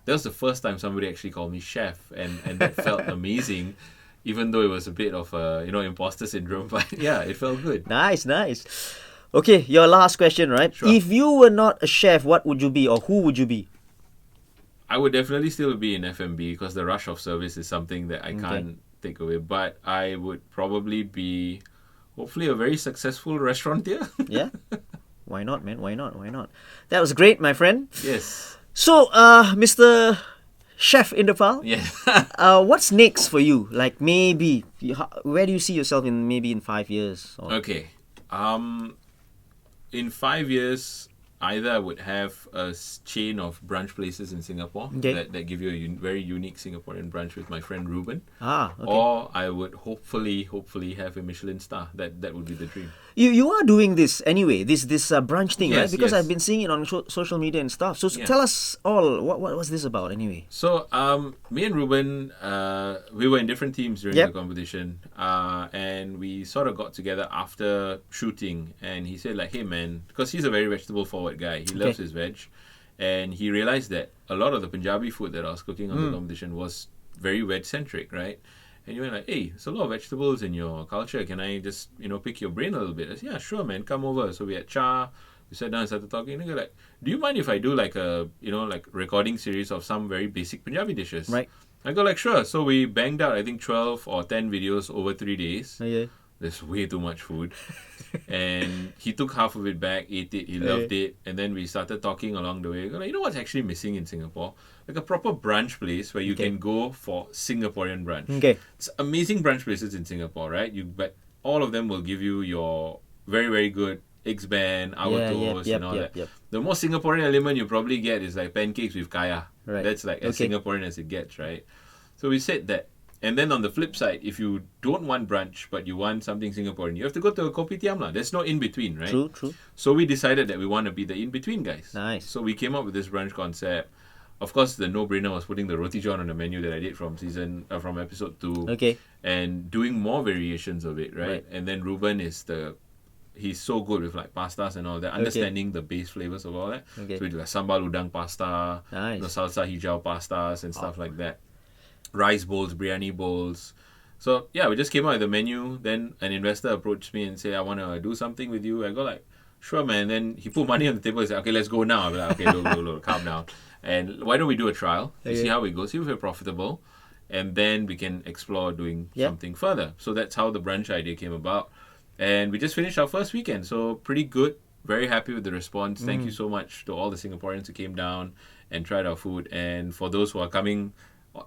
that was the first time somebody actually called me chef, and that felt amazing, even though it was a bit of imposter syndrome, but yeah, it felt good. Nice. Okay, your last question, right? Sure. If you were not a chef, what would you be, or who would you be? I would definitely still be in F&B, because the rush of service is something that I can't take away, but I would probably be, hopefully, a very successful restaurateur. Yeah? Why not, man? Why not? That was great, my friend. Yes. So, Mr. Chef Inderpal, what's next for you? Like, maybe, where do you see yourself in 5 years? Or... Okay. In 5 years, either I would have a chain of brunch places in Singapore that give you a very unique Singaporean brunch with my friend Ruben. Or I would hopefully have a Michelin star. That would be the dream. You are doing this anyway, this brunch thing, right? Yes, Because yes. I've been seeing it on social media and stuff. So tell us all, what was this about anyway? So me and Ruben, we were in different teams during the competition, and we sort of got together after shooting, and he said like, hey man, because he's a very vegetable forward guy, he loves his veg, and he realized that a lot of the Punjabi food that I was cooking on the competition was very veg centric, right? And you went like, hey, there's a lot of vegetables in your culture. Can I just, pick your brain a little bit? I said, yeah, sure, man, come over. So we had cha. We sat down and started talking. And they're like, do you mind if I do like a, recording series of some very basic Punjabi dishes? Right. I go like, sure. So we banged out, I think, 12 or 10 videos over 3 days. Okay. There's way too much food. And he took half of it back, ate it, he loved it. And then we started talking along the way. We go like, you know what's actually missing in Singapore? Like a proper brunch place where you can go for Singaporean brunch. Okay. It's amazing brunch places in Singapore, right? But all of them will give you your very, very good eggs band, our toast, and all that. The most Singaporean element you probably get is like pancakes with kaya. Right. That's like as Singaporean as it gets, right? So we said that. And then on the flip side, if you don't want brunch but you want something Singaporean, you have to go to a kopitiam lah. There's no in between, right? True. So we decided that we want to be the in between guys. Nice. So we came up with this brunch concept. Of course, the no-brainer was putting the roti john on the menu that I did from episode 2. Okay. And doing more variations of it, right? And then Ruben he's so good with like pastas and all that, understanding the base flavors of all that. Okay. So we do like sambal udang pasta, Nice. salsa hijau pastas and stuff like that. Rice bowls, biryani bowls. So yeah, we just came out with the menu. Then an investor approached me and said, I want to do something with you. I go like, sure man. Then he put money on the table and said, okay, let's go now. I'm like, okay, look, calm down. And why don't we do a trial? See how it goes, see if we're profitable. And then we can explore doing something further. So that's how the brunch idea came about. And we just finished our first weekend. So pretty good. Very happy with the response. Thank you so much to all the Singaporeans who came down and tried our food. And for those who are coming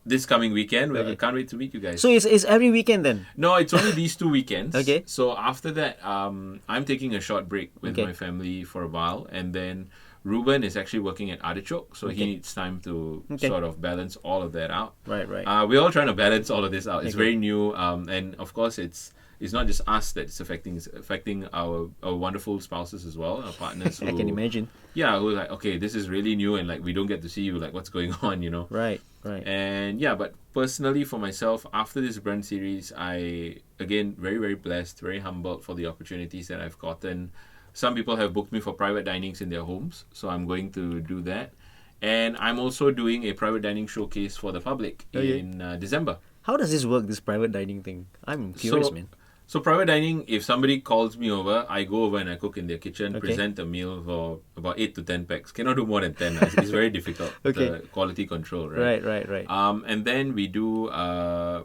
this coming weekend, I can't wait to meet you guys. So it's every weekend then? No, it's only these 2 weekends. Okay. So after that, I'm taking a short break with my family for a while. And then Ruben is actually working at Artichoke. So he needs time to sort of balance all of that out. Right. We're all trying to balance all of this out. It's very new. And of course, it's not just us that it's affecting our wonderful spouses as well, our partners. I can imagine. Yeah, who are like, okay, this is really new, and like we don't get to see you, like what's going on, Right. And yeah, but personally for myself, after this brand series, I again very, very blessed, very humbled for the opportunities that I've gotten. Some people have booked me for private dinings in their homes, so I'm going to do that. And I'm also doing a private dining showcase for the public in December. How does this work, this private dining thing? I'm curious, man. So private dining, if somebody calls me over, I go over and I cook in their kitchen, present a meal for about 8 to 10 packs. Cannot do more than 10. It's very difficult. The quality control, right? Right. And then we do a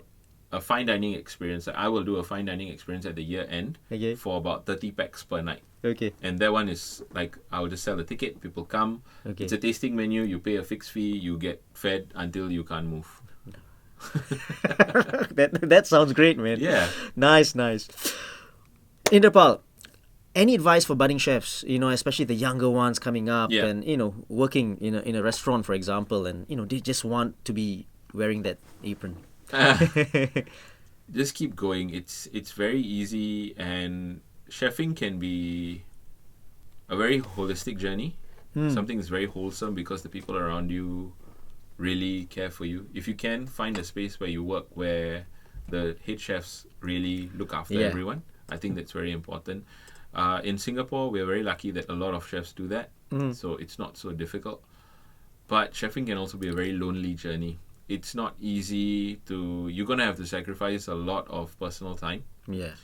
fine dining experience. I will do a fine dining experience at the year end for about 30 packs per night. Okay. And that one is like, I will just sell a ticket. People come. It's a tasting menu. You pay a fixed fee. You get fed until you can't move. that sounds great, man. Yeah. Nice. Inderpal, any advice for budding chefs, especially the younger ones coming up Yeah. and, working in a restaurant, for example, and, they just want to be wearing that apron? Just keep going. It's very easy, and chefing can be a very holistic journey. Something that's very wholesome because the people around you really care for you. If you can find a space where you work where the head chefs really look after Yeah. everyone, I think that's very important. In Singapore, we're very lucky that a lot of chefs do that, so it's not so difficult. But chefing can also be a very lonely journey. It's not easy to. You're gonna have to sacrifice a lot of personal time. Yeah.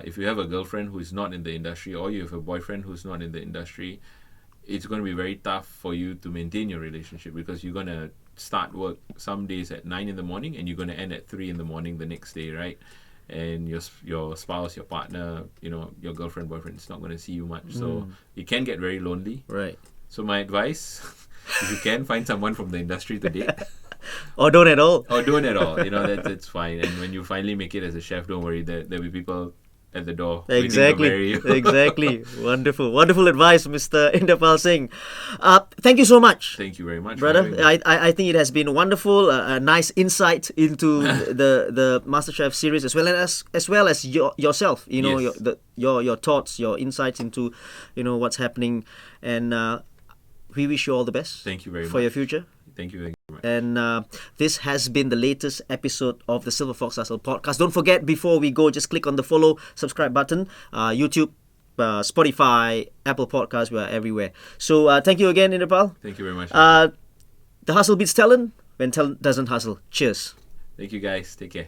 If you have a girlfriend who is not in the industry, or you have a boyfriend who's not in the industry, it's going to be very tough for you to maintain your relationship, because you're going to start work some days at 9 in the morning and you're going to end at 3 in the morning the next day, right? And your spouse, your partner, your girlfriend, boyfriend is not going to see you much. So it can get very lonely. Right. So my advice, if you can, find someone from the industry to date. Or don't at all. Or don't at all. That's fine. And when you finally make it as a chef, don't worry. There'll be people at the door waiting to marry you. Exactly. Wonderful advice, Mr. Inderpal Singh. Thank you so much. Thank you very much, brother. for having me. I think it has been wonderful, a nice insight into the MasterChef series, as well as yourself. Yes. Your thoughts, your insights into what's happening, and we wish you all the best. Thank you very for much. your future. Thank you very much. And this has been the latest episode of the Silverfox Hustle podcast. Don't forget, before we go, just click on the follow, subscribe button. YouTube, Spotify, Apple Podcasts, we are everywhere. So thank you again, Inderpal. Thank you very much. The hustle beats talent when talent doesn't hustle. Cheers. Thank you, guys. Take care.